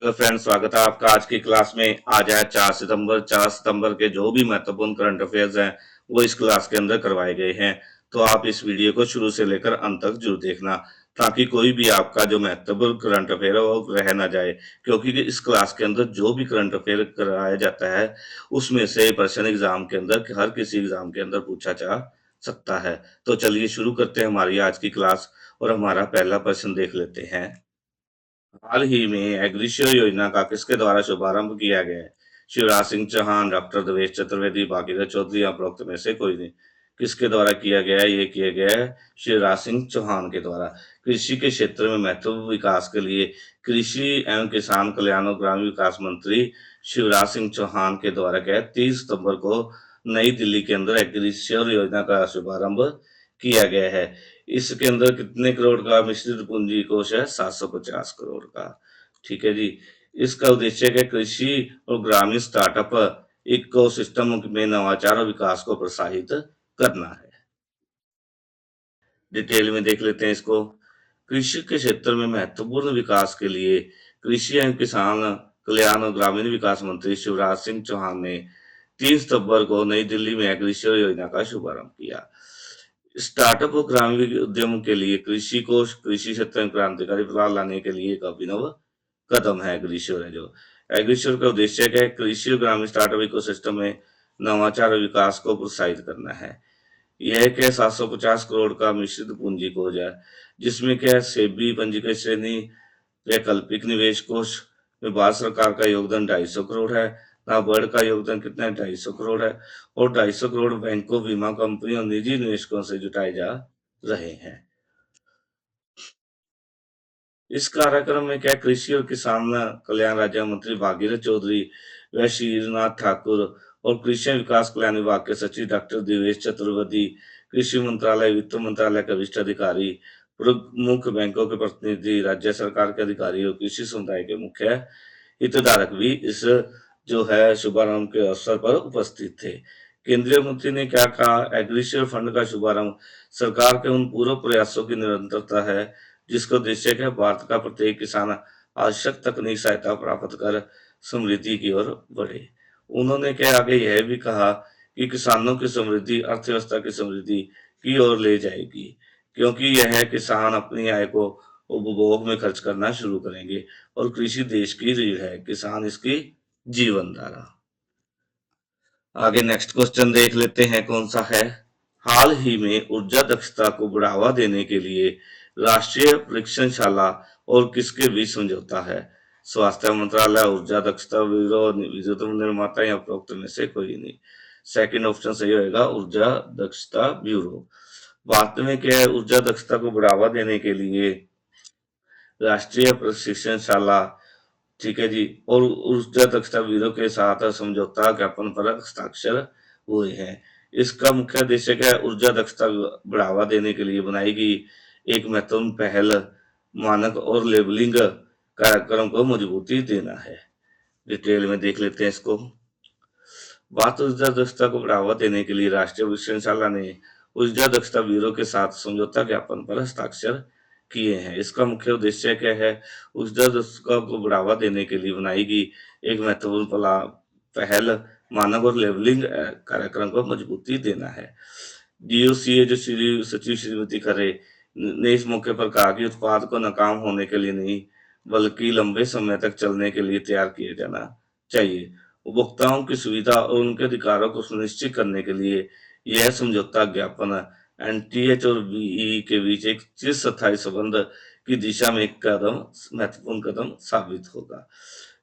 तो फ्रेंड्स, स्वागत है आपका आज की क्लास में। आज है 4 सितंबर के जो भी महत्वपूर्ण करंट अफेयर्स हैं वो इस क्लास के अंदर करवाए गए हैं। तो आप इस वीडियो को शुरू से लेकर अंत तक जरूर देखना, ताकि कोई भी आपका जो महत्वपूर्ण करंट अफेयर है वो रह ना जाए। क्योंकि इस क्लास के अंदर जो भी करंट अफेयर कराया जाता है उसमें से प्रश्न एग्जाम के अंदर, हर किसी एग्जाम के अंदर पूछा जा सकता है। तो चलिए शुरू करते हैं हमारी आज की क्लास, और हमारा पहला प्रश्न देख लेते हैं। हाल ही में एग्रीशियो योजना का किसके द्वारा शुभारंभ किया गया है? शिवराज सिंह चौहान, डॉक्टर देवेश चतुर्वेदी, भागीरथ चौधरी या उपरोक्त में से कोई नहीं। किसके द्वारा किया गया है? ये किया गया है शिवराज सिंह चौहान के द्वारा। कृषि के क्षेत्र में महत्वपूर्ण विकास के लिए कृषि एवं किसान कल्याण और ग्रामीण विकास मंत्री शिवराज सिंह चौहान के द्वारा क्या है, 30 सितंबर को नई दिल्ली के अंदर एग्रीशियो योजना का शुभारंभ किया गया है। इसके अंदर कितने करोड़ का मिश्रित पूंजी कोष है? 750 करोड़ का। ठीक है जी। इसका उद्देश्य है कृषि और ग्रामीण स्टार्टअप इकोसिस्टम में नवाचार और विकास को प्रोत्साहित करना है। डिटेल में देख लेते हैं इसको। कृषि के क्षेत्र में महत्वपूर्ण विकास के लिए कृषि एवं किसान कल्याण और ग्रामीण विकास मंत्री शिवराज सिंह चौहान ने 3 सितंबर को नई दिल्ली में एग्रीशियो योजना का शुभारंभ किया। स्टार्टअप और ग्रामीण उद्यम के लिए कृषि कोष कृषि क्षेत्र में क्रांतिकारी बदलाव लाने के लिए एक अभिनव कदम है एग्रीश्योर है जो। एग्रीश्योर का उद्देश्य क्या है? कृषि और ग्रामीण स्टार्टअप इकोसिस्टम में नवाचार और विकास को प्रोत्साहित करना है। यह क्या 750 करोड़ का मिश्रित पूंजी कोष है, जिसमें क्या है, सेबी पंजीकृत श्रेणी वैकल्पिक निवेश कोष में भारत सरकार का योगदान 250 करोड़ है। नाबार्ड का योगदान कितना है? 250 करोड़ है। और 250 करोड़ बैंकों, बीमा कंपनी और निजी निवेशकों से जुटाए जा रहे हैं। इस कार्यक्रम में क्या कृषि और किसान कल्याण राज्य मंत्री भागीरथ चौधरी व श्रीनाथ ठाकुर और कृषि विकास कल्याण विभाग के सचिव डॉक्टर देवेश चतुर्वेदी, कृषि मंत्रालय, वित्त मंत्रालय के वरिष्ठ अधिकारी, प्रमुख बैंकों के प्रतिनिधि, राज्य सरकार के अधिकारी और कृषि समुदाय के मुख्य हितधारक भी इस जो है शुभारंभ के अवसर पर उपस्थित थे। केंद्रीय मंत्री ने क्या कहा? एग्रीशियर फंड का शुभारंभ सरकार के उन पूर्व प्रयासों की निरंतरता है जिसका उद्देश्य है भारत का प्रत्येक किसान आवश्यक तकनीक सहायता प्राप्त कर समृद्धि की ओर बढ़े। उन्होंने क्या आगे यह भी कहा कि किसानों की समृद्धि अर्थव्यवस्था की समृद्धि की ओर ले जाएगी, क्योंकि यह किसान अपनी आय को उपभोग में खर्च करना शुरू करेंगे और कृषि देश की रीढ़ है, किसान इसकी जीवन धारा। आगे नेक्स्ट क्वेश्चन देख लेते हैं कौन सा है। हाल ही में ऊर्जा दक्षता को बढ़ावा देने के लिए राष्ट्रीय परीक्षणशाला और किसके बीच समझौता है? स्वास्थ्य मंत्रालय, ऊर्जा दक्षता ब्यूरो, विद्युत निर्माता या उपरोक्त में से कोई नहीं। सेकंड ऑप्शन सही होगा, ऊर्जा दक्षता ब्यूरो। भारत में क्या है, ऊर्जा दक्षता को बढ़ावा देने के लिए राष्ट्रीय प्रशिक्षणशाला, ठीक है जी, और ऊर्जा दक्षता ब्यूरो के साथ समझौता ज्ञापन पर हस्ताक्षर हुए हैं। इसका मुख्य उद्देश्य क्या है? ऊर्जा दक्षता बढ़ावा देने के लिए बनाई गई एक महत्वपूर्ण पहल, मानक और लेबलिंग कार्यक्रम को मजबूती देना है। डिटेल में देख लेते हैं इसको। भारत ऊर्जा दक्षता को बढ़ावा देने के लिए राष्ट्रीय विश्वविद्यालय ने ऊर्जा दक्षता ब्यूरो के साथ समझौता ज्ञापन पर हस्ताक्षर किए हैं। इसका मुख्य उद्देश्य क्या है? ऊर्जा दक्षता को बढ़ावा देने के लिए बनाई गई एक महत्वपूर्ण पहल, मानक और लेबलिंग कार्यक्रम को मजबूती देना है। डीओसीए जो सचिव श्रीमती खरे ने इस मौके पर कहा कि उत्पाद को नाकाम होने के लिए नहीं, बल्कि लंबे समय तक चलने के लिए तैयार किया जाना चाहिए। उपभोक्ताओं की सुविधा और उनके अधिकारों को सुनिश्चित करने के लिए यह समझौता ज्ञापन एनटीएच और बीई के बीच एक चिरस्थायी संबंध की दिशा में एक कदम, महत्वपूर्ण कदम साबित होगा।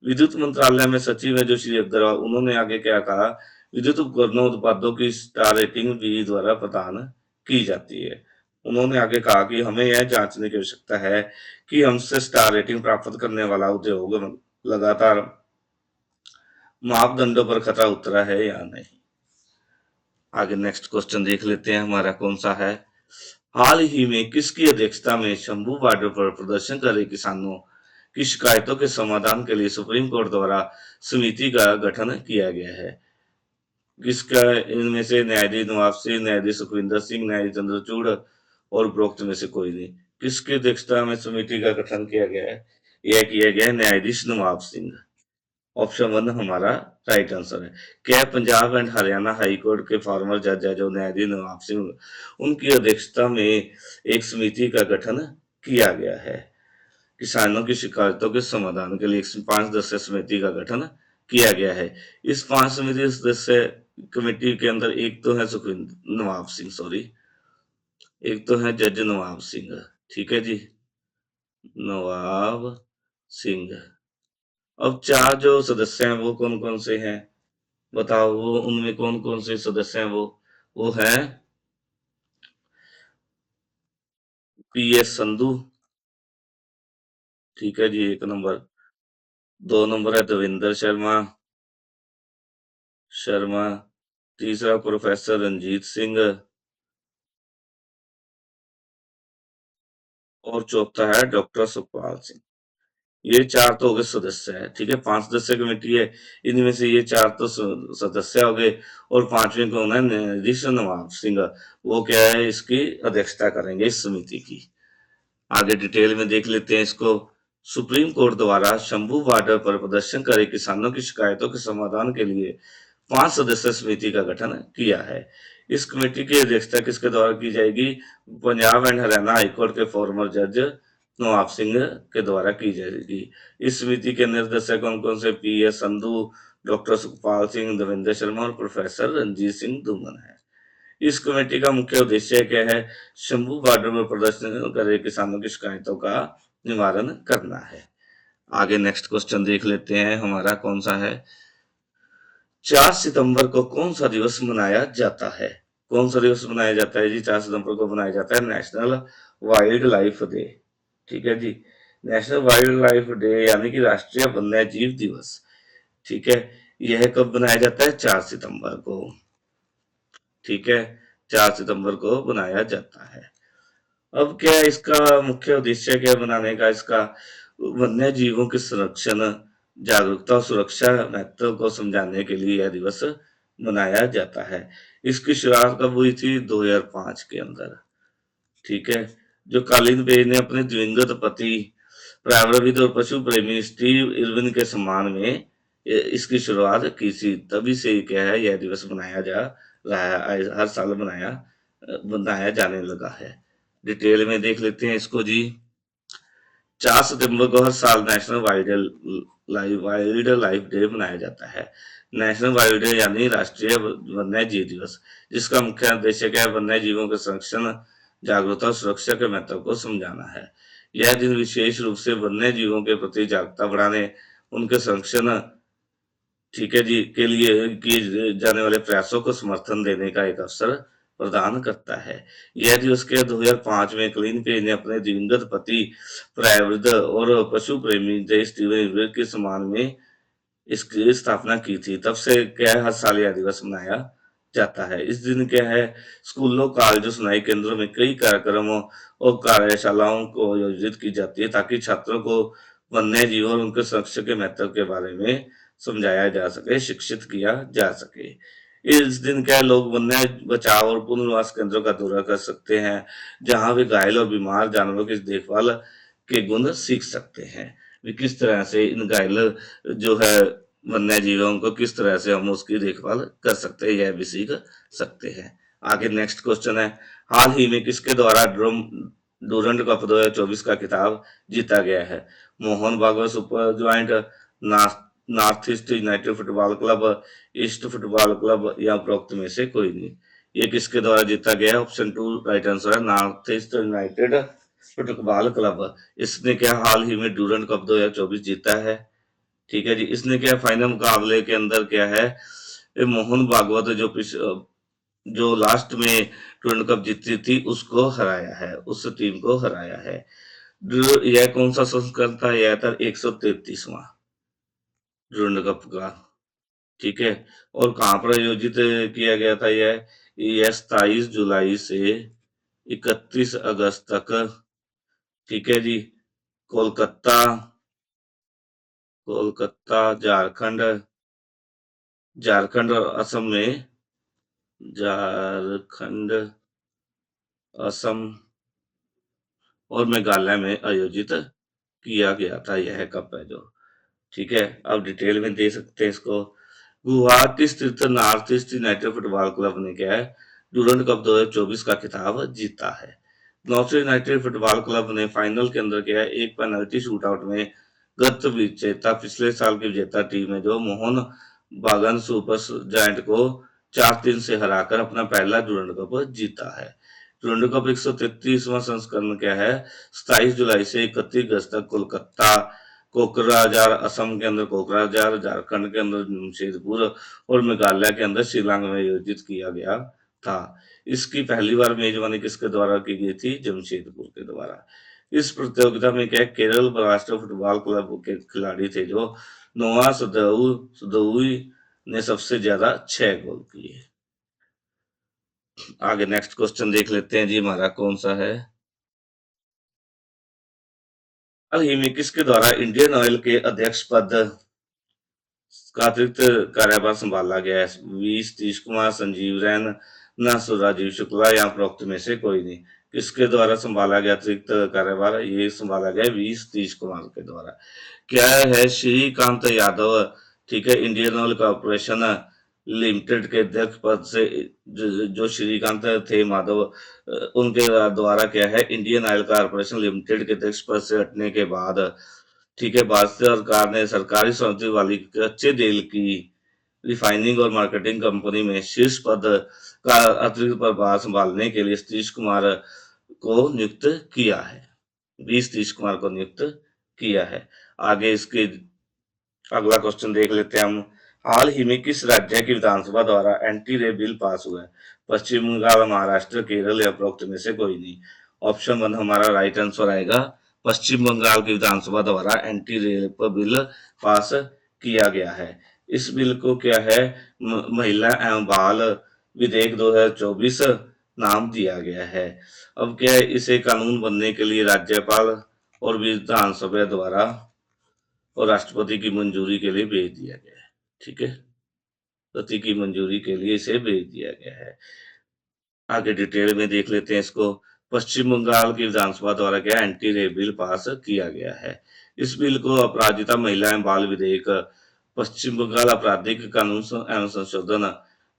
विद्युत मंत्रालय में सचिव है जो श्री अग्रवाल, उन्होंने आगे क्या कहा? विद्युत उपकरणों उत्पादों की स्टार रेटिंग बीई द्वारा प्रदान की जाती है। उन्होंने आगे कहा कि हमें यह जांचने की आवश्यकता है कि हमसे स्टार रेटिंग प्राप्त करने वाला उद्योग लगातार मापदंडों पर खरा उतरा है या नहीं। आगे नेक्स्ट क्वेश्चन देख लेते हैं हमारा कौन सा है। हाल ही में किसकी अध्यक्षता में शंभू बॉर्डर पर प्रदर्शन कर रहे किसानों की शिकायतों के समाधान के लिए सुप्रीम कोर्ट द्वारा समिति का गठन किया गया है? किसका? इनमें से न्यायाधीश नवाब सिंह, न्यायाधीश सुखविंदर सिंह, न्यायाधीश चंद्रचूड़ और उपरोक्त में से कोई नहीं। किसकी अध्यक्षता में समिति का गठन किया गया है? यह किया गया न्यायाधीश नवाब सिंह। ऑप्शन वन हमारा राइट आंसर है। क्या Punjab and Haryana high court के फॉर्मर जज है जो न्यायाधीश नवाब सिंह, उनकी अध्यक्षता में एक समिति का गठन किया गया है। किसानों की शिकायतों के समाधान के लिए एक 5 सदस्यीय समिति का गठन किया गया है। इस 5 समिति सदस्य कमेटी के अंदर एक तो है सुखविंदर नवाब सिंह, सॉरी, एक तो है जज नवाब सिंह। ठीक है जी, नवाब सिंह। अब चार जो सदस्य हैं वो कौन कौन से हैं, बताओ, वो उनमें कौन कौन से सदस्य हैं? वो है पी एस संधू, ठीक है जी, एक नंबर। दो नंबर है देवेंद्र शर्मा। तीसरा प्रोफेसर रंजीत सिंह। और चौथा है डॉक्टर सुखपाल सिंह। ये चार तो हो गए सदस्य है, ठीक है, 5 सदस्य कमेटी है, इनमें से ये चार तो सदस्य हो गए। और पांचवें कौन है? न्यायाधीश नवाब सिंह। वो क्या है, इसकी अध्यक्षता करेंगे इस समिति की। आगे डिटेल में देख लेते हैं इसको। सुप्रीम कोर्ट द्वारा शंभू बॉर्डर पर प्रदर्शन करे किसानों की शिकायतों के समाधान के लिए 5 सदस्यीय समिति का गठन किया है। इस कमेटी की अध्यक्षता किसके द्वारा की जाएगी? पंजाब एंड हरियाणा हाईकोर्ट के फॉर्मर जज नवाब सिंह के द्वारा की जाएगी। इस समिति के निर्देशक कौन कौन से? P S Sandhu, doctor Sukhpal Singh, Devendra Sharma और प्रोफेसर रंजीत सिंह धूमन है। इस कमेटी का मुख्य उद्देश्य क्या है? शंभू बॉर्डर में प्रदर्शन कर रहे किसानों की शिकायतों का निवारण करना है। आगे नेक्स्ट क्वेश्चन देख लेते हैं, हमारा कौन सा है? 4 सितंबर को कौन सा दिवस मनाया जाता है? कौन सा दिवस मनाया जाता है जी? 4 सितंबर को मनाया जाता है नेशनल वाइल्ड लाइफ डे। ठीक है जी, नेशनल वाइल्ड लाइफ डे यानी कि राष्ट्रीय वन्य जीव दिवस। ठीक है, यह कब मनाया जाता है? 4 सितंबर को। ठीक है, 4 सितंबर को बनाया जाता है। अब क्या है इसका मुख्य उद्देश्य, क्या बनाने का इसका? वन्य जीवों के संरक्षण, जागरूकता और सुरक्षा महत्व को समझाने के लिए यह दिवस मनाया जाता है। इसकी शुरुआत कब हुई थी? 2005 के अंदर। ठीक है, जो कालिन पेज ने अपने दिवंगत पति प्रावरविद और पशु प्रेमी स्टीव इरविन के सम्मान में इसकी शुरुआत की थी। तभी से क्या है, यह दिवस मनाया जा रहा है, हर साल मनाया जाने लगा है। डिटेल में देख लेते हैं इसको जी। 4 सितंबर को हर साल नेशनल वाइल्ड लाइफ डे मनाया जाता है। नेशनल वाइल्ड डे यानी राष्ट्रीय वन्य जीव दिवस, जिसका मुख्य उद्देश्य क्या है? वन्य जीवों के संरक्षण, जागरूकता और सुरक्षा के महत्व को समझाना है। यह दिन विशेष रूप से वन्य जीवों के प्रति जागरूकता बढ़ाने, उनके संरक्षण, ठीक है जी, के लिए किए जाने वाले प्रयासों को समर्थन देने का एक अवसर प्रदान करता है। यह दिवस के 2005 में क्लीन पेज ने अपने दिवंगत पति प्रायवृद्ध और पशु प्रेमी जय स्टीवन इल्विन के सम्मान में इसकी स्थापना की थी। तब से क्या है, हर साल यह दिवस मनाया जाता है। इस दिन क्या है, स्कूलों, कॉलेजों, सुनाई केंद्रों में कई कार्यक्रमों और कार्यशालाओं को आयोजित की जाती है ताकि छात्रों को वन्य जीव और उनके संरक्षण के महत्व के बारे में समझाया जा सके, शिक्षित किया जा सके। इस दिन क्या है, लोग वन्य बचाव और पुनर्वास केंद्रों का दौरा कर सकते हैं, जहां वे घायल और बीमार जानवरों की देखभाल के गुण सीख सकते हैं। वे किस तरह से इन घायल जो है वन्य जीवों को किस तरह से हम उसकी देखभाल कर सकते हैं, यह भी सीख सकते हैं। आगे नेक्स्ट क्वेश्चन है, हाल ही में किसके द्वारा डूरंड कप 2024 का खिताब जीता गया है? Mohun Bagan super giant, north east united football club, east football club या उपरोक्त में से कोई नहीं। ये किसके द्वारा जीता गया है? ऑप्शन टू राइट आंसर है, north east united football club. इसने क्या हाल ही में डूरंड कप 2024 जीता है। ठीक है जी, इसने क्या फाइनल मुकाबले के अंदर क्या है, ये मोहन भागवत जो लास्ट में टूर्नामेंट कप जीती थी उसको हराया है, उस टीम को हराया है। यह कौन सा संस्करण था? यह था 133वां टूर्नामेंट कप का। ठीक है, और कहाँ पर आयोजित किया गया था यह 27 जुलाई से 31 अगस्त तक। ठीक है जी, कोलकाता, कोलकाता, झारखंड और असम में, झारखंड, असम और मेघालय में आयोजित किया गया था, यह कप है जो, ठीक है। अब डिटेल में दे सकते हैं इसको। गुवाहाटी स्थित north east united football club ने क्या है, डूरंड कप 2024 का खिताब जीता है। North east united football club ने फाइनल के अंदर क्या है, एक पेनल्टी शूटआउट में गत विजेता, पिछले साल की विजेता टीम है जो मोहन बागान सुपर जायंट को 4-3 से हराकर अपना पहला डूरंड कप जीता है। डूरंड कप 133वां संस्करण क्या है, 27 जुलाई से 31 अगस्त तक कोलकाता, कोकराझार असम के अंदर कोकराझार, झारखंड के अंदर जमशेदपुर और मेघालय के अंदर शिलांग में आयोजित किया गया था। इसकी पहली बार मेजबानी किसके द्वारा की गई थी, जमशेदपुर के द्वारा। इस प्रतियोगिता में क्या केरल राष्ट्रीय फुटबॉल क्लब के खिलाड़ी थे जो नोआ सदउई ने सबसे ज्यादा 6 गोल किए। आगे नेक्स्ट क्वेश्चन देख लेते हैं जी, हमारा कौन सा है। हाल ही में किसके द्वारा इंडियन ऑयल के अध्यक्ष पद का अतिरिक्त कार्यभार संभाला गया है, वी सतीश कुमार, संजीव रैन, न राजीव शुक्ला या उपरोक्त में से कोई नहीं। किसके द्वारा संभाला गया अतिरिक्त कार्यभार, ये संभाला गया वी सतीश कुमार के द्वारा। क्या है, श्रीकांत यादव, ठीक है, इंडियन ऑयल कॉर्पोरेशन लिमिटेड के अध्यक्ष पद से जो श्रीकांत थे माधव, उनके द्वारा क्या है, इंडियन ऑयल कॉर्पोरेशन लिमिटेड के अध्यक्ष पद से हटने के बाद, ठीक है, भारत सरकार ने सरकारी समिति वाली कच्चे तेल की रिफाइनिंग और मार्केटिंग कंपनी में शीर्ष पद का अतिरिक्त प्रभार संभालने के लिए सतीश कुमार को नियुक्त किया है, बी सतीश कुमार को नियुक्त किया है। आगे इसके अगला क्वेश्चन देख लेते हैं हम। हाल ही में किस राज्य की विधानसभा द्वारा एंटी रेप बिल पास हुआ है, पश्चिम बंगाल, महाराष्ट्र, केरल या उपरोक्त में से कोई नहीं। ऑप्शन 1 हमारा राइट आंसर आएगा। पश्चिम बंगाल की विधानसभा द्वारा एंटी रेप बिल पास किया गया है। इस बिल को क्या है, महिला एवं बाल विधेयक 2024 नाम दिया गया है। अब क्या है, इसे कानून बनने के लिए राज्यपाल और विधानसभा द्वारा और राष्ट्रपति की मंजूरी के लिए भेज दिया गया है, ठीक है, पति की मंजूरी के लिए इसे भेज दिया गया है। आगे डिटेल में देख लेते हैं इसको। पश्चिम बंगाल की विधानसभा द्वारा क्या एंटी रेप बिल पास किया गया है। इस बिल को अपराजिता महिला एवं बाल विधेयक, पश्चिम बंगाल आपराधिक कानून एवं संशोधन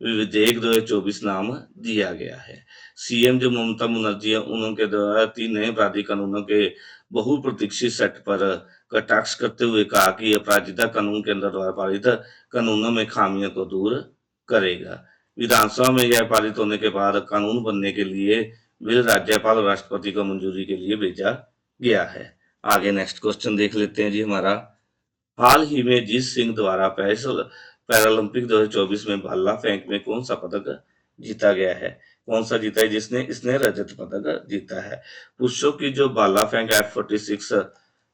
विधेयक 2024 नाम दिया गया है। सीएम जो ममता बनर्जी है, उनके द्वारा 3 नए आपराधिक कानूनों के बहुप्रतीक्षित सेट पर कटाक्ष करते हुए कहा कि अपराजिता कानून के अंदर द्वारा पारित कानूनों में खामियों को दूर करेगा। विधानसभा में यह पारित होने के बाद कानून बनने के लिए बिल राज्यपाल और राष्ट्रपति को मंजूरी के लिए भेजा गया है। आगे नेक्स्ट क्वेश्चन देख लेते हैं जी हमारा। हाल ही में जीत सिंह द्वारा पैरालंपिक 2024 में भाला फेंक में कौन सा पदक जीता गया है, कौन सा जीता है जिसने इसने रजत पदक जीता है। पुरुषों की जो भाला फेंक F46,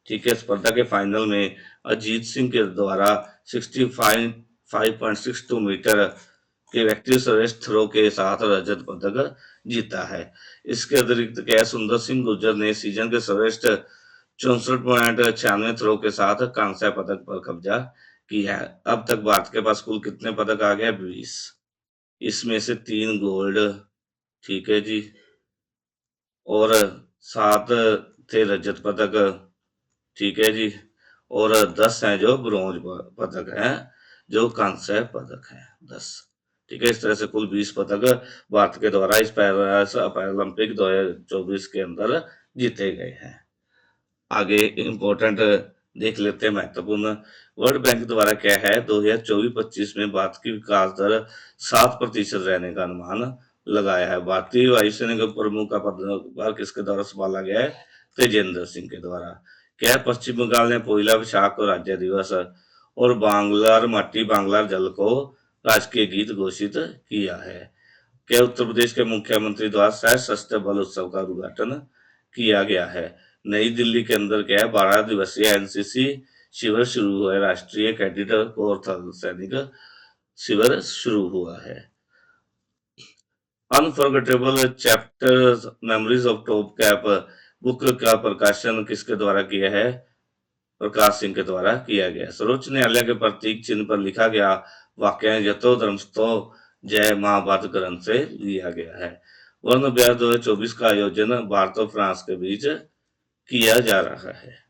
ठीक है, स्पर्धा के फाइनल में अजीत सिंह के द्वारा 65.62 मीटर के व्यक्ति श्रेष्ठ थ्रो के साथ रजत पदक जीता है। इसके अतिरिक्त क्या सुंदर सिंह गुर्जर ने सीजन के श्रेष्ठ 64.96 थ्रो के साथ कांस्य पदक पर कब्जा किया है। अब तक भारत के पास कुल कितने पदक आ गए, 20। इसमें से 3 गोल्ड, ठीक है जी, और 7 थे रजत पदक, ठीक है जी, और 10 हैं जो ब्रॉन्ज पदक हैं, जो कांस्य पदक हैं 10, ठीक है। इस तरह से कुल 20 पदक भारत के द्वारा इस पैरालंपिक 2024 के अंदर जीते गए हैं। आगे इंपॉर्टेंट देख लेते हैं महत्वपूर्ण। वर्ल्ड बैंक द्वारा क्या है, 2024-25 में भारत की विकास दर 7% रहने का अनुमान लगाया है। भारतीय वायुसेना के प्रमुख का पदभार किसके द्वारा संभाला गया है, तेजेंद्र सिंह के द्वारा। क्या है, पश्चिम बंगाल ने पोइला विशाख को राज्य दिवस और बांग्लार माटी बांग्लार जल को राजकीय गीत घोषित किया है। क्या उत्तर प्रदेश के मुख्यमंत्री द्वारा सशस्त्र बल उत्सव का उद्घाटन किया गया है। नई दिल्ली के अंदर क्या है, 12 दिवसीय एनसीसी शिविर शुरू हुआ है, राष्ट्रीय कैडेट कोर थल सैनिक शिविर शुरू हुआ है। Unforgettable chapters memories of top cap book का प्रकाशन किसके द्वारा किया है, प्रकाश सिंह के द्वारा किया गया। सर्वोच्च न्यायालय के प्रतीक चिन्ह पर लिखा गया वाक्य यथो धर्मस्थो जय महाभारत ग्रंथ से लिया गया है। वर्ण ब्याह 2024 का आयोजन भारत और फ्रांस के बीच किया जा रहा है।